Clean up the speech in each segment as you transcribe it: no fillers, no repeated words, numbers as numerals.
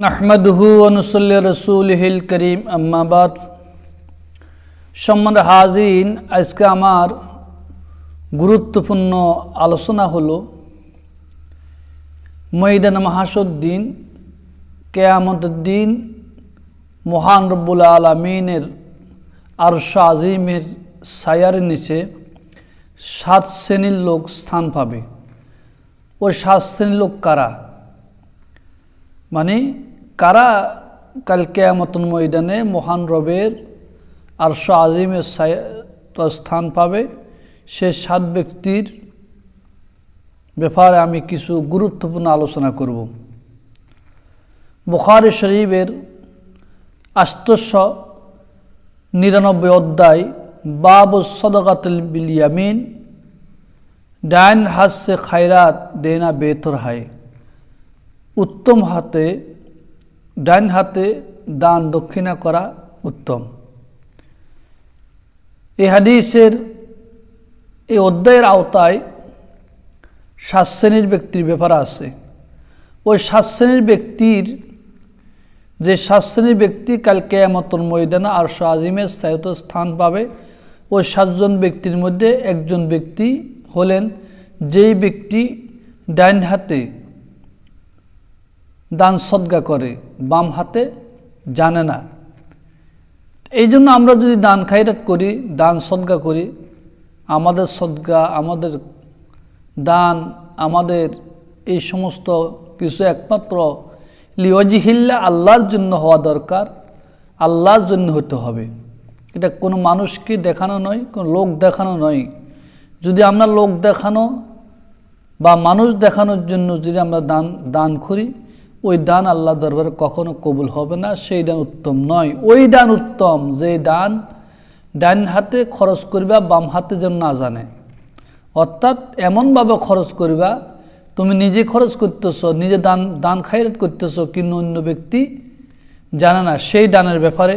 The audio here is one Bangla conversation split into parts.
নাহমাদুহু ওয়া নুসাল্লি রাসূলিহিল কারীম আম্মা বাদ। সম্মানিত হাজিরিন, আজকে আমার গুরুত্বপূর্ণ আলোচনা হলো ময়দানে মাহশর দিন, কিয়ামতের দিন মহান রব্বুল আলামিনের আরশ আজিমের ছায়ার নিচে 7 শ্রেণীর লোক স্থান পাবে। ওই 7 শ্রেণীর লোক কারা? মানে কারা কাল কিয়ামতের ময়দানে মহান রবের আরশ আজিমের স্থান পাবে? সে 7 ব্যক্তির ব্যাপারে আমি কিছু গুরুত্বপূর্ণ আলোচনা করব। বুখারী শরীফের 899 অধ্যায় বাবু সদকাতুল বিল ইয়ামিন, ডাইন হাত সে খায়রাত দেনা বেহতর হয়। উত্তম হাতে, ডাইন হাতে দান দক্ষিণা করা উত্তম। এই হাদিসের এই অধ্যায়ের আওতায় 7 শ্রেণীর ব্যক্তির ব্যাপার আছে। ওই 7 শ্রেণীর ব্যক্তির, যে 7 শ্রেণীর ব্যক্তি কাল কিয়ামতের ময়দানে আরশ আজিমের স্থান পাবে, ওই 7 জন ব্যক্তির মধ্যে একজন ব্যক্তি হলেন যেই ব্যক্তি ডাইন হাতে দান সদকা করে, বাম হাতে জানে না। এই জন্য আমরা যদি দান খায়রাত করি, দান সদকা করি, আমাদের সদকা, আমাদের দান, আমাদের এই সমস্ত কিছু একমাত্র লিওয়াজিহিল্লাহ, আল্লাহর জন্য হওয়া দরকার, আল্লাহর জন্য হতে হবে। এটা কোনো মানুষকে দেখানো নয়, কোনো লোক দেখানো নয়। যদি আমরা লোক দেখানো বা মানুষ দেখানোর জন্য যদি আমরা দান করি, ওই দান আল্লাহ দরবারে কখনো কবুল হবে না। সেই দান উত্তম নয়। ওই দান উত্তম যে দান ডান হাতে খরচ করিবা, বাম হাতে যেন না জানে। অর্থাৎ এমনভাবে খরচ করিবা, তুমি নিজে খরচ করতেছ, নিজে দান খায়রাত করতেছ, কিন্তু অন্য ব্যক্তি জানে না। সেই দানের ব্যাপারে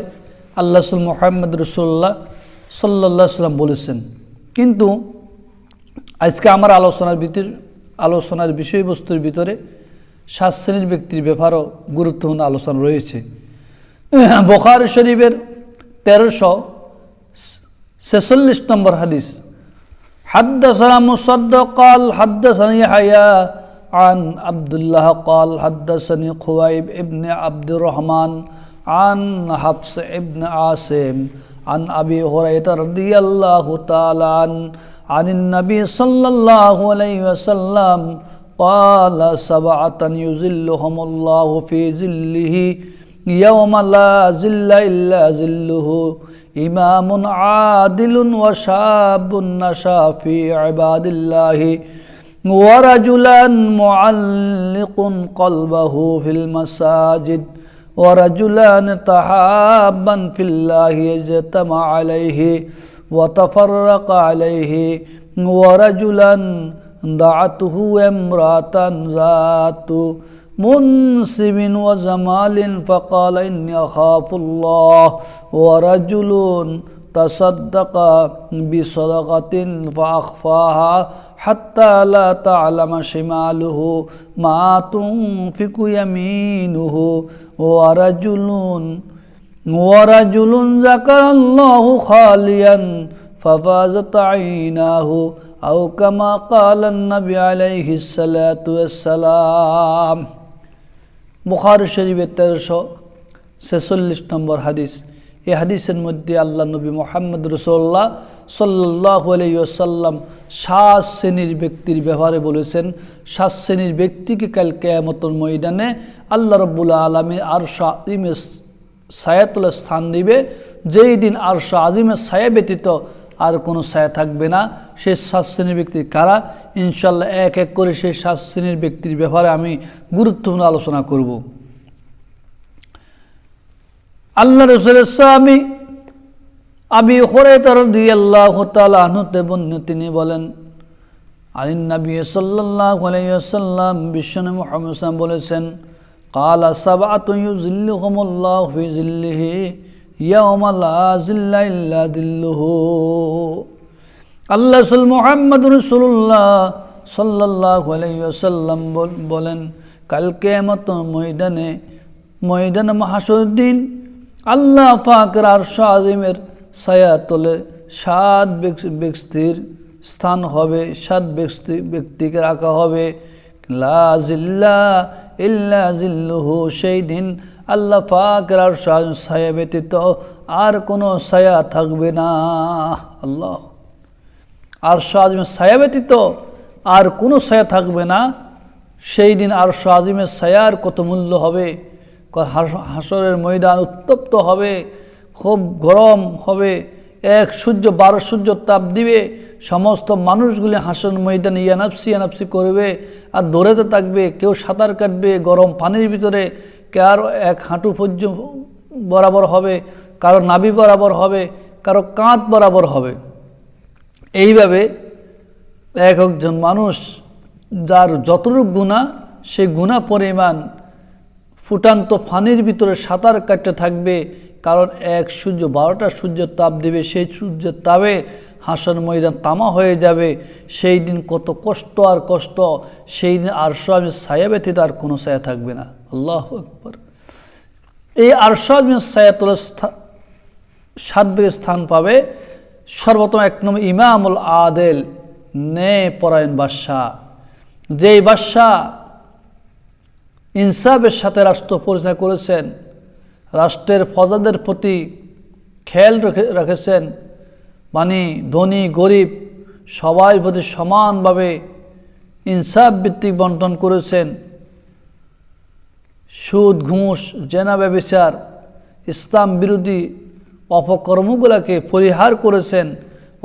আল্লাহ মুহাম্মদ রাসূলুল্লাহ সাল্লাল্লাহু আলাইহি ওয়াসাল্লাম বলেছেন। কিন্তু আজকে আমার আলোচনার বিষয়বস্তুর ভিতরে 7 শ্রেণীর ব্যক্তির ব্যাপারও গুরুত্বপূর্ণ আলোচনা রয়েছে। বুখারী শরীফের 1346 নম্বর হাদিস, হাদদাসানা মুসাদ্দাদ قال حدثني يحيى عن عبد الله قال حدثني خويب ابن عبد الرحمن عن حفص ابن عاصم عن ابي هريره رضي الله تعالى عن النبي صلى الله عليه وسلم قال 7 يظلهم الله في ظله يوم لا ظل إلا ظله إمام عادل وشاب نشأ في عباد الله ورجلا معلق قلبه في المساجد ورجلان تحابا في الله اجتمع عليه وتفرق عليه ورجلا دعته امرأة ذات منصب وجمال فقال إني أخاف الله ورجل تصدق بصدقة فأخفاها حتى لا تعلم شماله ما تنفق يمينه ورجل ذكر الله خاليا ففازت عيناه أو كما قال النبي عليه الصلاة والسلام। বুখারী শরীফের 1346 নম্বর হাদিস। এই হাদিসের মধ্যে আল্লাহ নবী মুহাম্মদ রাসূলুল্লাহ সাল্লাল্লাহু আলাইহি ওয়াসাল্লাম 7 শ্রেণীর ব্যক্তির ব্যাপারে বলেছেন। 7 শ্রেণীর ব্যক্তিকে কাল কিয়ামতের ময়দানে আল্লাহ রাব্বুল আলামিন আরশ আজিমের ছায়াতলে স্থান দিবে। যেই দিন আরশ আজিমের ছায়া ব্যতীত আর কোনো ছায়া থাকবে না। সেই 7 শ্রেণীর ব্যক্তি কারা? ইনশাআল্লাহ এক এক করে সেই 7 শ্রেণীর ব্যক্তির ব্যাপারে আমি গুরুত্বপূর্ণ আলোচনা করব। আল্লাহ রাসূলের সাহাবী আবি হুরায়রা রাদিয়াল্লাহু তাআলা আনহু বর্ণিত, তিনি বলেন, আনিন নবী সাল্লাল্লাহু আলাইহি ওয়াসাল্লাম, বিশ্বনবী মুহাম্মদ সাল্লাল্লাহু আলাইহি ওয়াসাল্লাম বলেছেন, ক্বালা 7 ইউযিল্লুহুমুল্লাহু ফি যিল্লিহি ইয়াওমা লা যিল্লা ইল্লা যিল্লুহু। আল্লাহ রাসূল মুহাম্মদ রাসূলুল্লাহ সাল্লাল্লাহু আলাইহি ওয়াসাল্লাম বলেন, কাল কিয়ামতের ময়দানে ময়দানে মাহশরের দিন আল্লাহ পাকের আরশ আজিমের ছায়া তলে 7 ব্যক্তির স্থান হবে, 7 ব্যক্তিকে রাখা হবে। লা জিল্লা ইল্লা জিল্লুহু, সেই দিন আল্লাহ পাকের আরশ আজিমের ছায়া ব্যতীত আর কোনো ছায়া থাকবে না। আল্লাহ, আরশ আজিমের ছায়া ব্যতীত আর কোনো ছায়া থাকবে না। সেই দিন আরশ আজিমের ছায়ার কত মূল্য হবে। হাসরের ময়দান উত্তপ্ত হবে, খুব গরম হবে, 1 সূর্য 12 সূর্য তাপ দিবে। সমস্ত মানুষগুলি হাসরের ময়দানে ইয়ানাপসি করবে আর দৌড়াতে থাকবে। কেউ সাঁতার কাটবে গরম পানির ভিতরে, কারো 1 হাঁটু পর্যন্ত বরাবর হবে, কারো নাভি বরাবর হবে, কারো কাঁধ বরাবর হবে। এইভাবে একজন মানুষ যার যতটুকু গুনাহ, সেই গুনাহ পরিমাণ ফুটান্ত পানির ভিতরে সাঁতার কাটতে থাকবে। কারণ 1 সূর্য 12টা সূর্যের তাপ দেবে, সেই সূর্যের তাপে হাসর ময়দান তামা হয়ে যাবে। সেই দিন কত কষ্ট আর কষ্ট। সেই দিন আরশ আজিমের ছায়া ব্যতীত আর কোনো ছায়া থাকবে না। আল্লাহু আকবার। এই আরশ আজিমের ছায়া তলে 7 ভাগে স্থান পাবে। সর্বপ্রথম 1 নম্বর ইমামুল আদেল, ন্যায় পরায়ণ বাদশাহ। যেই বাদশাহ ইনসাফের সাথে রাষ্ট্র পরিচালনা করেছেন, রাষ্ট্রের প্রজাদের প্রতি খেয়াল রেখেছেন, মানে ধনী গরিব সবাই প্রতি সমানভাবে ইনসাফ ভিত্তিক বন্টন করেছেন। সুদ ঘুষ জেনা ব্যভিচার ইসলাম বিরোধী অপকর্মগুলোকে পরিহার করেছেন।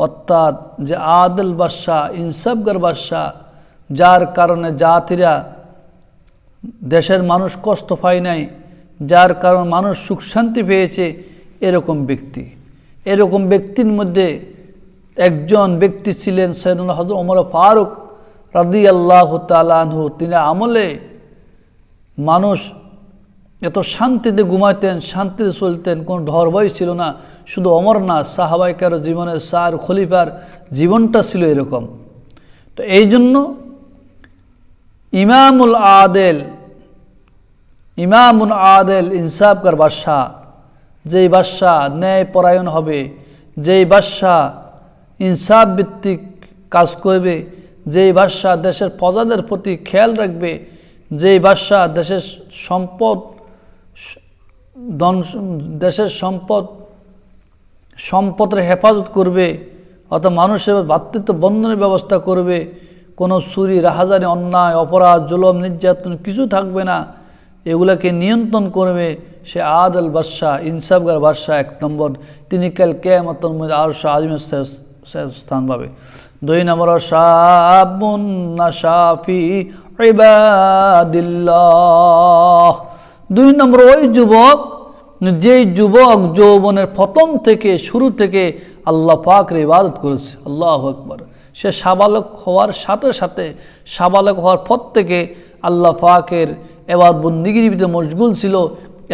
অর্থাৎ যে আদল বাদশাহ, ইনসাফগার বাদশাহ, যার কারণে জাতিরা দেশের মানুষ কষ্ট পায় নাই, যার কারণে মানুষ সুখ শান্তি পেয়েছে, এরকম ব্যক্তি। এরকম ব্যক্তির মধ্যে একজন ব্যক্তি ছিলেন সাইয়েদনা হযরত ওমর ফারুক রাদিয়াল্লাহু তাআলা আনহু। তিনি আমলে মানুষ এত শান্তিতে ঘুমাতেন, শান্তিতে চলতেন, কোনো ডর ভয় ছিল না। শুধু ওমর না, সাহাবায়ে কেরামের জীবনের 4 খলিফার জীবনটা ছিল এরকম। তো এই জন্য ইমামুল আদেল ইনসাফকার বাদশাহ, যেই বাদশাহ ন্যায় পরায়ণ হবে, যেই বাদশাহ ইনসাফ ভিত্তিক কাজ করবে, যেই বাদশাহ দেশের প্রজাদের প্রতি খেয়াল রাখবে, যেই বাদশাহ দেশের সম্পদের হেফাজত করবে, অর্থাৎ মানুষের ভ্রাতৃত্ব বন্ধনের ব্যবস্থা করবে, কোনো চুরি রাহাজানি অন্যায় অপরাধ জুলুম নির্যাতন কিছু থাকবে না, এগুলাকে নিয়ন্ত্রণ করবে, সে আদল বাদশাহ ইনসাফগার বাদশাহ 1 নম্বর। তিনি কাল কিয়ামতের মধ্যে আরশ আজিমের স্থান পাবে। 2 নম্বর শাবুন নাশা ফি ইবাদিল্লাহ। 2 নম্বর ওই যুবক, যেই যুবক যৌবনের প্রথম থেকে শুরু থেকে আল্লাহ পাকের ইবাদত করেছে। আল্লাহু আকবার। সে সাবালক হওয়ার সাথে সাথে, সাবালক হওয়ার পর থেকে আল্লাহ পাকের ইবাদত বন্দেগীর ভিতরে মশগুল ছিল,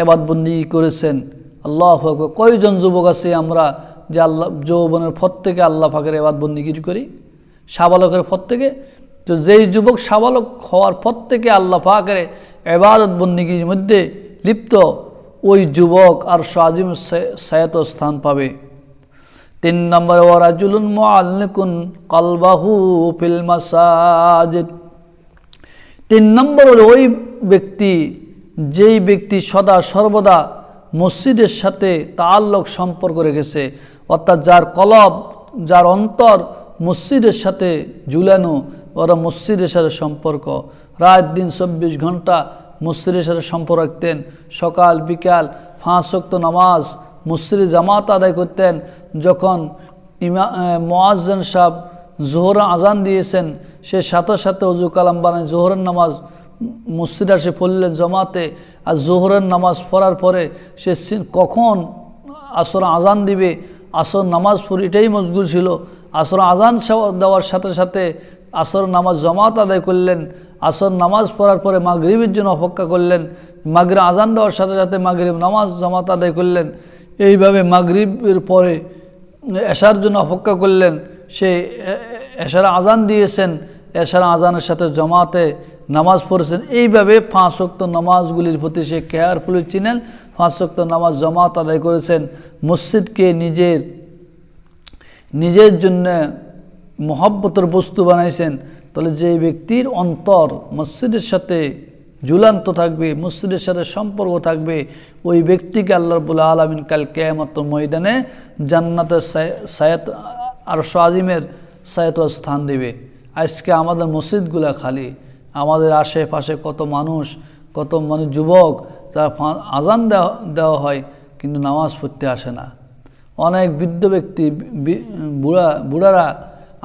ইবাদত বন্দেগী করেছেন। আল্লাহু আকবার। কয়জন যুবক আছে আমরা যে আল্লাহ যৌবনের পর থেকে আল্লাহ পাকের ইবাদত বন্দেগী করি, সাবালকের পর থেকে? তো যেই যুবক সাবালক হওয়ার পর থেকে আল্লাহ পাকের ইবাদত বন্দেগীর মধ্যে লিপ্ত, ওই যুবক আরশ আজিমের ছায়াত স্থান পাবে। 3 নম্বর ওয়ারাজুলুন মুআল্লিকুন কলবাহু ফিল মাসাজিদ। 3 নম্বর হলো ওই ব্যক্তি, যেই ব্যক্তি সদা সর্বদা মসজিদের সাথে তাআল্লুক সম্পর্ক রেখেছে, অর্থাৎ যার কলব, যার অন্তর মসজিদের সাথে ঝুলানো, ওরা মসজিদের সাথে সম্পর্ক, রাত দিন 24 ঘন্টা মসজিদের সাথে সম্পর্ক রাখতেন। সকাল বিকাল 5 ওয়াক্ত নামাজ মসজিদে জামাত আদায় করতেন। যখন মুয়াজ্জিন সাহেব জোহরের আজান দিয়েছেন, সে সাথে সাথে ওযু কালাম বানায় জোহরের নামাজ মসজিদে এসে পড়লেন জমাতে। আর জোহরের নামাজ পড়ার পরে সে কখন আসর আজান দিবে, আসর নামাজ পড়ে এটাই মশগুল ছিল। আসর আজান দেওয়ার সাথে সাথে আসর নামাজ জামাত আদায় করলেন। আসর নামাজ পড়ার পরে মাগরিবের জন্য অপেক্ষা করলেন। মাগরিব আজান দেওয়ার সাথে সাথে মাগরিব নামাজ জামাত আদায় করলেন। এইভাবে মাগরিবের পরে এশার জন্য অপেক্ষা করলেন। সে এশার আজান দিয়েছেন, এশার আজানের সাথে জামাতে নামাজ পড়েছেন। এইভাবে 5 ওয়াক্ত নামাজগুলির প্রতি সে কেয়ারফুলি ছিলেন। 5 ওয়াক্ত নামাজ জামাত আদায় করেছেন। মসজিদকে নিজের জন্য মহব্বতের বস্তু বানাইছেন। তাহলে যে ব্যক্তির অন্তর মসজিদের সাথে ঝুলান্ত থাকবে, মসজিদের সাথে সম্পর্ক থাকবে, ওই ব্যক্তিকে আল্লাহ রাব্বুল আলামিন কাল কিয়ামতের ময়দানে জান্নাতের সায়াত আরশ আজিমের সায়াত স্থান দেবে। আজকে আমাদের মসজিদগুলা খালি, আমাদের আশেপাশে কত মানুষ, কত যুবক যারা আজান দেওয়া হয় কিন্তু নামাজ পড়তে আসে না। অনেক বৃদ্ধ ব্যক্তি, বুড়ারা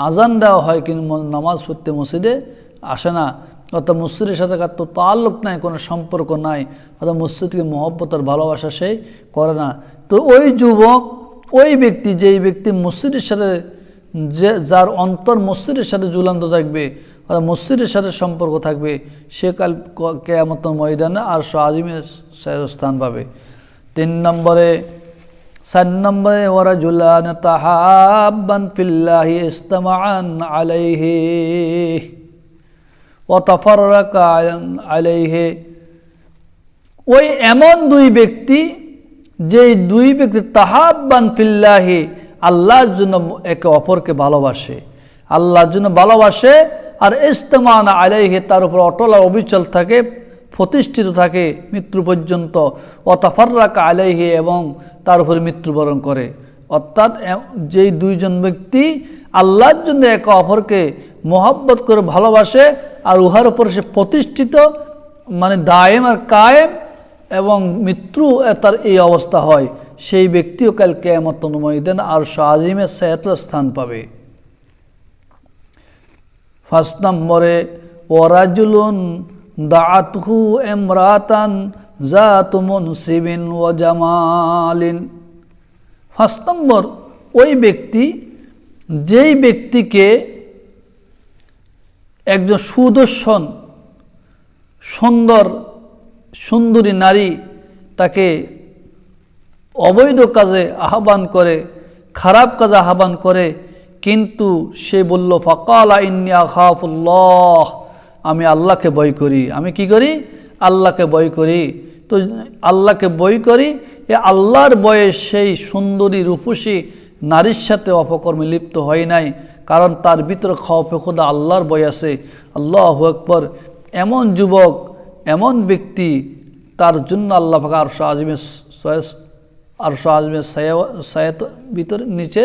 আজান দেওয়া হয় কিন্তু নামাজ পড়তে মসজিদে আসে না। অর্থাৎ মসজিদের সাথে কার তো তাল্লুক নাই, কোনো সম্পর্ক নাই, অর্থাৎ মসজিদকে মহব্বতের ভালোবাসা সেই করে না। তো ওই যুবক, ওই ব্যক্তি, যেই ব্যক্তি মসজিদের সাথে, যার অন্তর মসজিদের সাথে ঝুলান্ত থাকবে, অর্থাৎ মসজিদের সাথে সম্পর্ক থাকবে, সে কাল কিয়ামতের ময়দানে আরশ আজিমের স্থান পাবে। 4 নম্বরে ওয়ারাজুলান তাহাব্বান ফিল্লাহি ইসতামাআন আলাইহি ওয়া তাফাররাকা আলাইহি। ওই এমন দুই ব্যক্তি, যেই দুই ব্যক্তি তাহাব্বান ফিল্লাহি, আল্লাহর জন্য একে অপরকে ভালোবাসে, আল্লাহর জন্য ভালোবাসে, আর ইসতামান আলাইহি, তার উপর অটল আর অবিচল থাকে, প্রতিষ্ঠিত থাকে মৃত্যু পর্যন্ত। ওয়া তাফাররাকা আলাইহি, এবং তার উপরে মৃত্যুবরণ করে। অর্থাৎ যেই দুইজন ব্যক্তি আল্লাহর জন্য একে অপরকে মহব্বত করে ভালোবাসে, আর উহার উপর সে প্রতিষ্ঠিত, দায়েম আর কায়েম, এবং মৃত্যু তার এই অবস্থা হয়, সেই ব্যক্তিও কাল কিয়ামতের ময়দানে আরশ আজিমের ছায়াতলে স্থান পাবে। 5 নম্বরে ওয়ারাজুলুন দাআতহু ইমরাতান যাতু মুনসিবিন ওয়া জামালিন। 5 নম্বর, ওই ব্যক্তি, যেই ব্যক্তিকে একজন সুদর্শন সুন্দরী নারী তাকে অবৈধ কাজে আহ্বান করে, খারাপ কাজে আহ্বান করে, কিন্তু সে বলল ফাকালা ইন্নী আখাফুল্লাহ, আমি আল্লাহকে ভয় করি। আমি কি করি? আল্লাহকে ভয় করি। তো আল্লাহকে ভয় করি, এ আল্লাহর ভয়ে সেই সুন্দরী রূপসী নারীর সাথে অপকর্মে লিপ্ত হয় নাই, কারণ তার ভিতরে খাওফে খোদা আল্লাহর ভয় আছে। আল্লাহু আকবার। এমন যুবক, এমন ব্যক্তি, তার জন্য আল্লাহ পাক আরশ আজিমের ছায়াত ভিতরে নিচে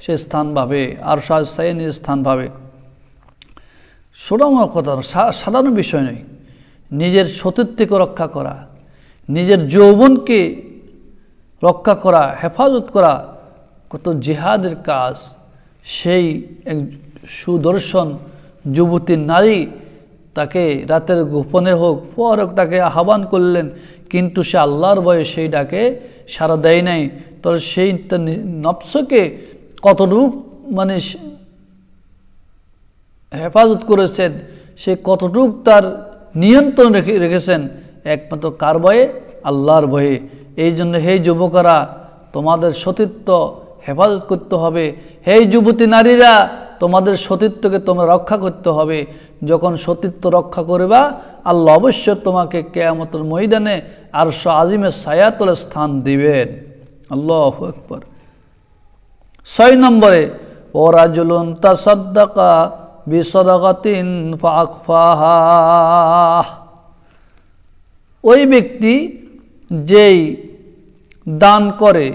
সে স্থান পাবে, আরশ ছায়া নিচে স্থান পাবে। ছোটময় কথা, সাধারণ বিষয় নয়। নিজের সতীত্বকে রক্ষা করা, নিজের যৌবনকে রক্ষা করা, হেফাজত করা কত জিহাদের কাজ। সেই এক সুদর্শন যুবতী নারী তাকে রাতের গোপনে হোক পর হোক তাকে আহ্বান করলেন, কিন্তু সে আল্লাহর ভয়ে সেই ডাকে সাড়া দেয় নাই। তবে সেই তার নফসকে কতটুক হেফাজত করেছেন, সে কতটুক তার নিয়ন্ত্রণ রেখেছেন, একমাত্র কার ভয়ে? আল্লাহর ভয়ে। এই জন্য হে যুবকরা, তোমাদের সতীত্ব হেফাজত করতে হবে। হে যুবতী নারীরা, তোমাদের সতীত্বকে তোমরা রক্ষা করতে হবে। যখন সতীত্ব রক্ষা করবা, আল্লাহ অবশ্য তোমাকে কিয়ামতের ময়দানে আরশ আজিমের ছায়াতলে স্থান দিবেন। আল্লাহু আকবার। 6 নম্বরে ওয়ারাজুলুন তাসাদ্দাকা বিসাদাকাতিন ফাআখফাহা। ওই ব্যক্তি যেই দান করে,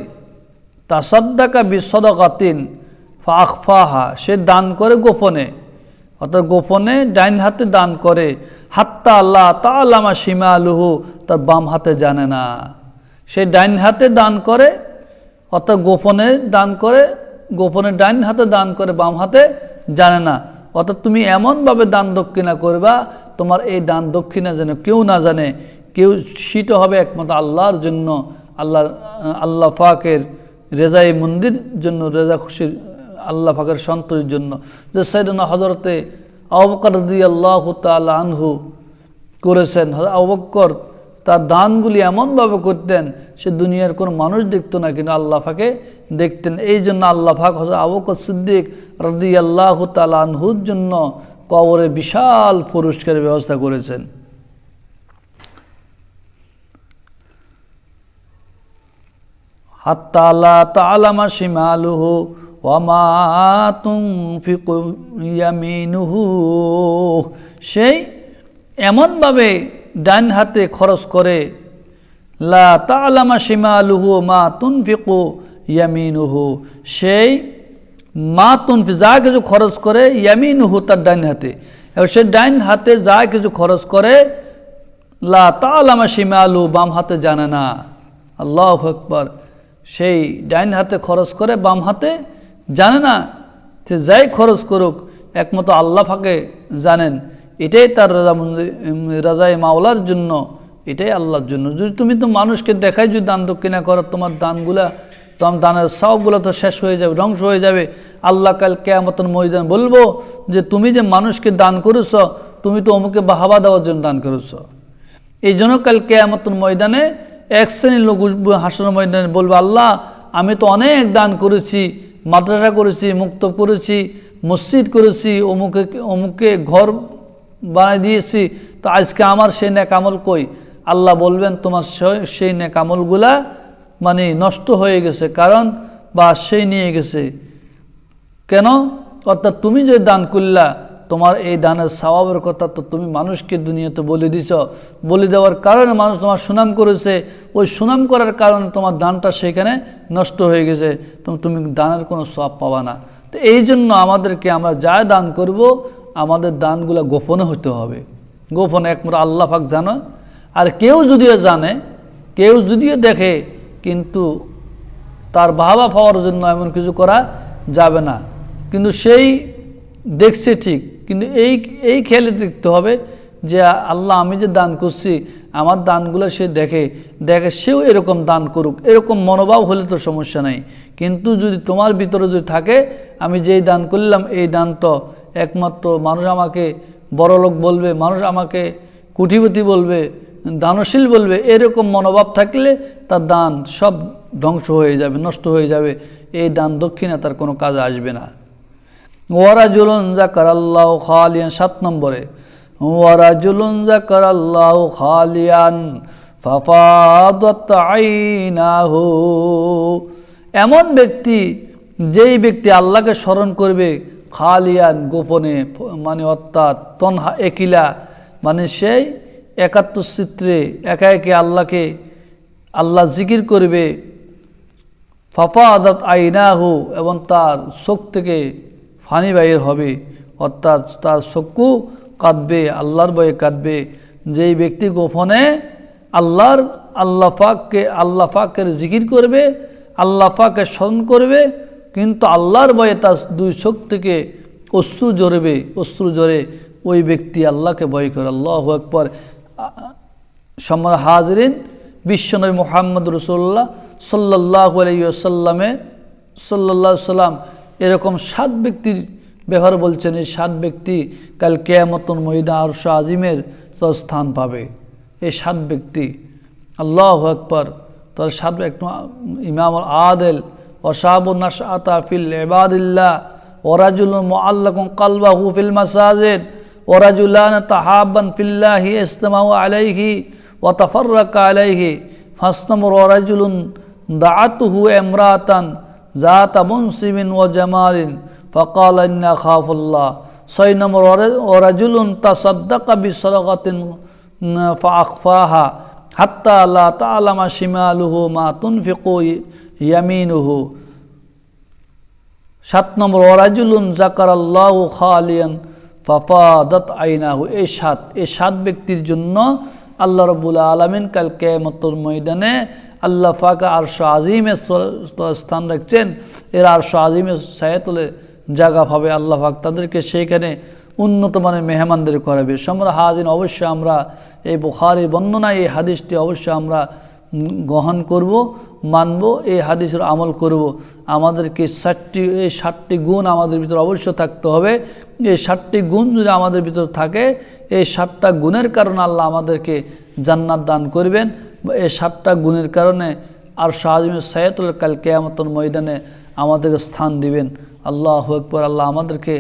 তাসাদ্দাকা বিসাদাকাতিন ফাআখফাহা, সে দান করে গোপনে, অর্থাৎ গোপনে ডাইন হাতে দান করে, হাত্তা আল্লাহ তাআলামা শিমালুহু, তার বাম হাতে জানে না। সে ডাইন হাতে দান করে, অর্থাৎ গোপনে দান করে, গোপনে ডাইন হাতে দান করে, বাম হাতে জানে না। অর্থাৎ তুমি এমনভাবে দান দক্ষিণা করবা, তোমার এই দান দক্ষিণা যেন কেউ না জানে, কেউ সেটা হবে একমাত্র আল্লাহর জন্য, আল্লাহ পাকের রেজাই মন্দির জন্য, রেজা খুশির আল্লাহ পাকের সন্তোষের জন্য। যে সাইয়েদনা হযরতে আবু বকর রাদিয়াল্লাহু তাআলা আনহু করেছেন। আবু বকর তার দানগুলি এমনভাবে করতেন, সে দুনিয়ার কোনো মানুষ দেখতো না, কিন্তু আল্লাহ পাকে দেখতেন। এই জন্য আল্লাহ পাক হযরত আবু বকর সিদ্দিক রাদিয়াল্লাহু তাআলা আনহুর জন্য কবরে বিশাল পুরস্কারের ব্যবস্থা করেছেন। হাত্তা লা তা'লামা শিমালুহু ওয়া মা তুনফিকু ইয়ামিনুহু, সেই এমনভাবে ডান হাতে খরচ করে, লা তা'লামা শিমালুহু মা তুনফিকু ইয়ামিনুহু, সেই মা তুনফি যা কিছু খরচ করে, ইয়ামিনুহু তার ডান হাতে, এবং সে ডান হাতে যা কিছু খরচ করে, লা তা'লামা শিমালু বাম হাতে জানে না। আল্লাহু আকবার। সেই ডাইন হাতে খরচ করে, বাম হাতে জানে না। সে যাই খরচ করুক একমাত্র আল্লাহ পাকে জানেন। এটাই তার রাজায়ে মাওলার জন্য, এটাই আল্লাহর জন্য। যদি তুমি তো মানুষকে দেখাই যদি দান দক্ষিণা করো, তোমার দানগুলা, তোমার দানের সওয়াবগুলো তো শেষ হয়ে যাবে, ধ্বংস হয়ে যাবে। আল্লাহ কাল কিয়ামতের ময়দান বলবো যে তুমি যে মানুষকে দান করেছ, তুমি তো অমুকে বাহাবা দেওয়ার জন্য দান করেছ। এই জন্য কাল কিয়ামতের ময়দানে এক শ্রেণীর লোক হাসরের ময়দানে বলবে, আল্লাহ আমি তো অনেক দান করেছি, মাদ্রাসা করেছি, মুক্তব করেছি, মসজিদ করেছি, অমুকে ঘর বানাই দিয়েছি, তো আজকে আমার সেই নেক আমল কই? আল্লাহ বলবেন তোমার সেই নেক আমলগুলা মানে নষ্ট হয়ে গেছে, কারণ বা সেই নিয়ে গেছে। কেন? অর্থাৎ তুমি যে দান করলা, তোমার এই দানের সওয়াবের কথা তো তুমি মানুষকে দুনিয়াতে বলে দিছ, বলে দেওয়ার কারণে মানুষ তোমার সুনাম করেছে, ওই সুনাম করার কারণে তোমার দানটা সেখানে নষ্ট হয়ে গেছে, তুমি দানের কোনো সওয়াব পাবা না। তো এই জন্য আমাদেরকে, আমরা যা দান করব আমাদের দানগুলো গোপনে হতে হবে। গোপনে একমাত্র আল্লাহ পাক জানে। আর কেউ যদিও জানে, কেউ যদিও দেখে, কিন্তু তার বাহবা পাওয়ার জন্য এমন কিছু করা যাবে না। কিন্তু সেই দেখছে ঠিক, কিন্তু এই খেয়ালে দেখতে হবে যে আল্লাহ আমি যে দান করছি, আমার দানগুলো সে দেখে সেও এরকম দান করুক, এরকম মনোভাব হলে তো সমস্যা নাই। কিন্তু যদি তোমার ভিতরে যদি থাকে আমি যেই দান করলাম, এই দান তো একমাত্র মানুষ আমাকে বড়লোক বলবে, মানুষ আমাকে কোটিপতি বলবে, দানশীল বলবে, এরকম মনোভাব থাকলে তার দান সব ধ্বংস হয়ে যাবে, নষ্ট হয়ে যাবে। এই দান দক্ষিণা তার কোনো কাজে আসবে না। ওয়ারাজুলুন যাকারাল্লাহু খালিয়ান, 7 নম্বরে, ওয়ারাজুলুন যাকারাল্লাহু খালিয়ান ফাফাদাত আইনাহু, এমন ব্যক্তি, যেই ব্যক্তি আল্লাহকে স্মরণ করবে খালিয়ান গোপনে, মানে অর্থাৎ তনহা একিলা, মানে সেই একাত্ম চিত্রে একা একে আল্লাহ জিকির করবে, ফাফাদাত আইনাহু, এবং তার চোখ থেকে ফানি বাইর হবে, অর্থাৎ তার চক্ষু কাঁদবে, আল্লাহর ভয়ে কাঁদবে। যেই ব্যক্তি গোপনে আল্লাহ পাকের জিকির করবে, আল্লাহ পাকের স্মরণ করবে, কিন্তু আল্লাহর ভয়ে তার 2 চোখ থেকে অশ্রু ঝরে, ওই ব্যক্তি আল্লাহকে ভয় করে। আল্লাহু আকবার। সম্মানিত হাজিরিন, বিশ্বনবী মুহাম্মদ রাসূলুল্লাহ সাল্লাল্লাহু আলাইহি ওয়াসাল্লাম এরকম 7 ব্যক্তির ব্যাপারে বলছেন। এই 7 ব্যক্তি কাল কিয়ামতের ময়দানে আরশ আজিমের স্থান পাবে। এই 7 ব্যক্তি, আল্লাহু আকবার। তাহলে 7 ব্যক্তি, ইমামুল আদিল, ওয়াশাবুন নাশআতা ফিল ইবাদিল্লাহ, ওয়ারাজুলুন মুআল্লাকুন কলবাহু ফিল মাসাজিদ, ওয়ারাজুলান তাহাব্বান ফিল্লাহি ইসতামাউ আলাইহি ওয়া তাফাররাকা আলাইহি, 5 নম্বর ওয়ারাজুলুন দাআতুহু ইমরাতান যাতা মুনসিবিন ওয়া জামালিন ফাকালা ইন্না খাফুল্লাহ, 6 নম্বর ওয়ারাজুলুন তাসাদ্দাকা বিসাদাকাতিন ফাআখফাহা হাত্তা লা তা'লামা শিমালুহু মা তুনফিকু ইয়ামিনুহু, 7 নম্বর ওয়ারাজুলুন যাকারাল্লাহু খালিয়ান ফাফাদাত আইনাহু। এই 7 ব্যক্তির জন্য আল্লাহ রাব্বুল আলামিন কাল কিয়ামতের ময়দানে আল্লাহ পাক আরশ আজিমে স্থান রাখছেন। এর আরশ আজিমে ছায়াতলে জায়গা পাবে। আল্লাহ পাক তাদেরকে সেইখানে উন্নত মানের মেহমানদের করাবে। সম্মানিত হাজির, অবশ্যই আমরা এই বুখারী বর্ণনা, এই হাদিসটি অবশ্যই আমরা গ্রহণ করব, মানব, এই হাদিসের আমল করব। আমাদেরকে 7টি গুণ আমাদের ভিতরে অবশ্যই থাকতে হবে। এই 7টি গুণ যদি আমাদের ভিতরে থাকে, এই 7টা গুণের কারণে আল্লাহ আমাদেরকে জান্নাত দান করবেন। এই 7টা গুণের কারণে আরশ আজিমের ছায়াতলে কাল কিয়ামতের ময়দানে আমাদেরকে স্থান দিবেন। আল্লাহু আকবার। আল্লাহ আমাদেরকে